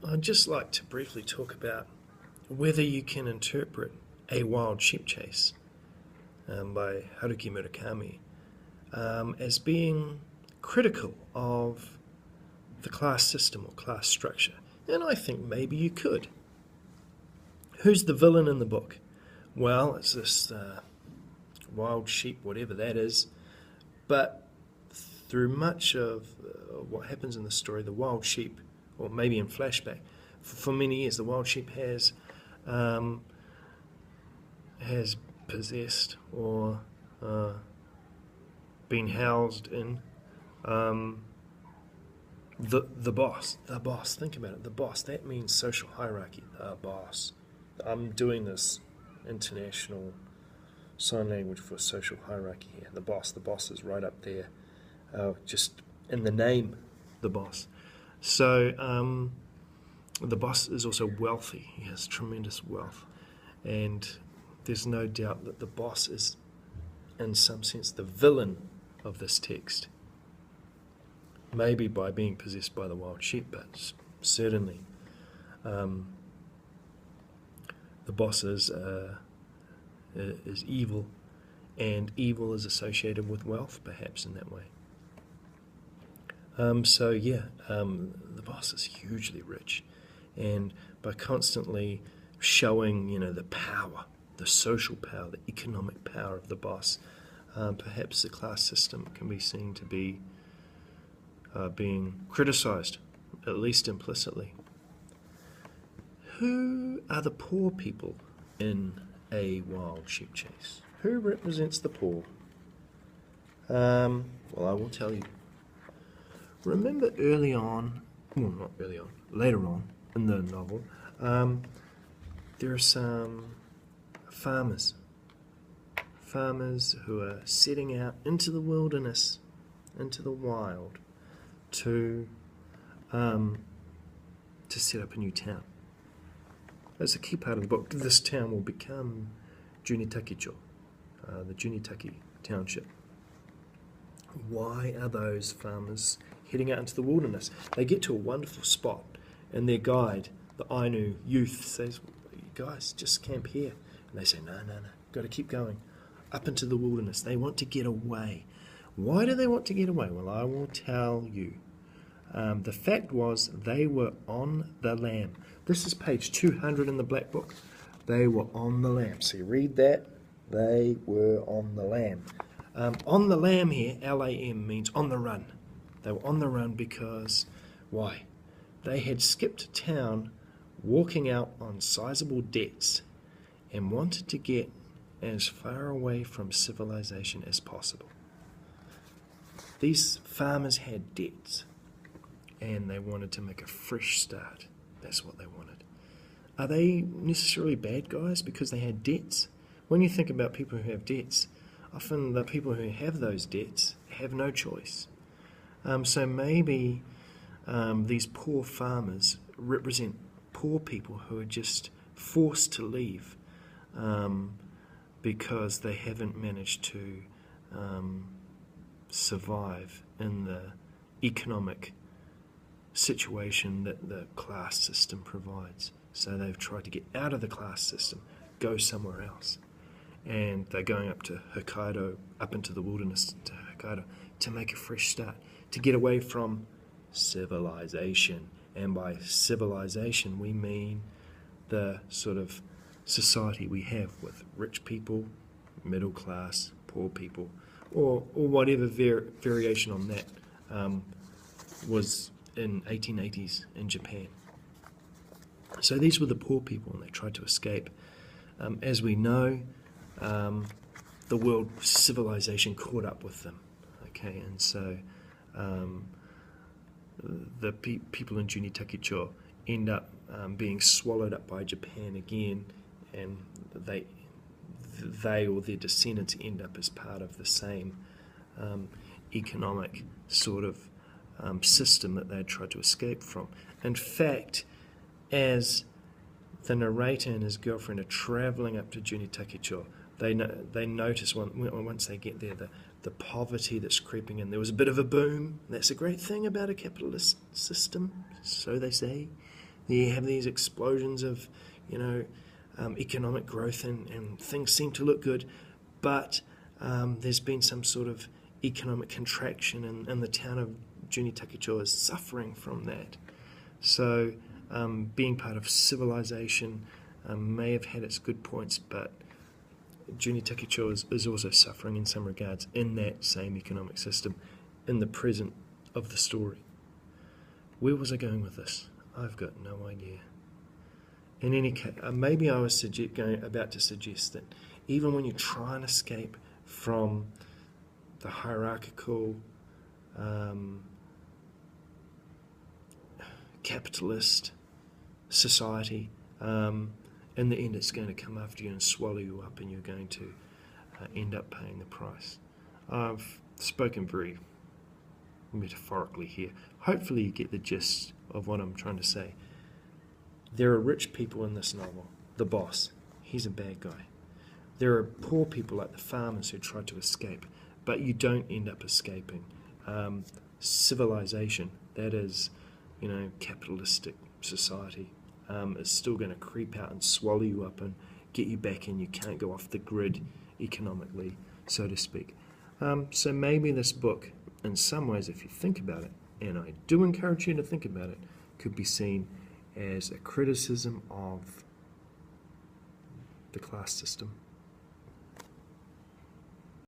I'd just like to briefly talk about whether you can interpret A Wild Sheep Chase by Haruki Murakami as being critical of the class system or class structure. And I think maybe you could. Who's the villain in the book? Well, it's this wild sheep, whatever that is, but through much of what happens in the story, the wild sheep, or maybe in flashback, for many years, the wild sheep has possessed or been housed in the boss. The boss. Think about it. The boss. That means social hierarchy. The boss. I'm doing this international sign language for social hierarchy here. The boss. The boss is right up there, just in the name, the boss. So the boss is also wealthy. He has tremendous wealth, and there's no doubt that the boss is, in some sense, the villain of this text. Maybe by being possessed by the wild sheep, but certainly the boss is evil, and evil is associated with wealth, perhaps in that way. The boss is hugely rich, and by constantly showing, the power, the social power, the economic power of the boss, perhaps the class system can be seen to be being criticised, at least implicitly. Who are the poor people in A Wild Sheep Chase? Who represents the poor? Well, I will tell you. Remember early on, well, not early on, later on in the novel, there are some farmers who are setting out into the wilderness, into the wild, to set up a new town. That's a key part of the book. This town will become Junitakicho, the Junitaki township. Why are those farmers heading out into the wilderness? They get to a wonderful spot, and their guide, the Ainu youth, says, "You guys, just camp here." And they say, no, got to keep going up into the wilderness. They want to get away. Why do they want to get away? Well, I will tell you. The fact was they were on the lam. This is page 200 in the Black Book. They were on the lam. So you read that. They were on the lam. On the lam here, L-A-M, means on the run. They were on the run because, why? They had skipped town, walking out on sizable debts, and wanted to get as far away from civilization as possible. These farmers had debts, and they wanted to make a fresh start. That's what they wanted. Are they necessarily bad guys because they had debts? When you think about people who have debts, often the people who have those debts have no choice. So maybe these poor farmers represent poor people who are just forced to leave because they haven't managed to survive in the economic situation that the class system provides. So they've tried to get out of the class system, go somewhere else. And they're going up to Hokkaido, up into the wilderness to Hokkaido, to make a fresh start, to get away from civilization. And by civilization, we mean the sort of society we have with rich people, middle class, poor people, or whatever variation on that was in 1880s in Japan. So these were the poor people, and they tried to escape. As we know, the world civilization caught up with them. Okay, and so the people in Junitakicho end up being swallowed up by Japan again, and they or their descendants end up as part of the same economic sort of system that they had tried to escape from. In fact, as the narrator and his girlfriend are travelling up to Junitakicho, they notice once they get there the poverty that's creeping in. There was a bit of a boom. That's a great thing about a capitalist system, so they say. You have these explosions of, economic growth, and things seem to look good, but there's been some sort of economic contraction, and the town of Junitakicho is suffering from that. So being part of civilization may have had its good points, but Junitakicho is also suffering in some regards in that same economic system in the present of the story. Where was I going with this? I've got no idea. In any case, maybe I was about to suggest that even when you try and escape from the hierarchical, capitalist society, in the end it's going to come after you and swallow you up, and you're going to end up paying the price. I've spoken very metaphorically here. Hopefully you get the gist of what I'm trying to say. There are rich people in this novel. The boss, he's a bad guy. There are poor people like the farmers who try to escape, but you don't end up escaping. Civilization, that is, capitalistic society, is still going to creep out and swallow you up and get you back in. You can't go off the grid economically, so to speak. So maybe this book, in some ways, if you think about it, and I do encourage you to think about it, could be seen as a criticism of the class system.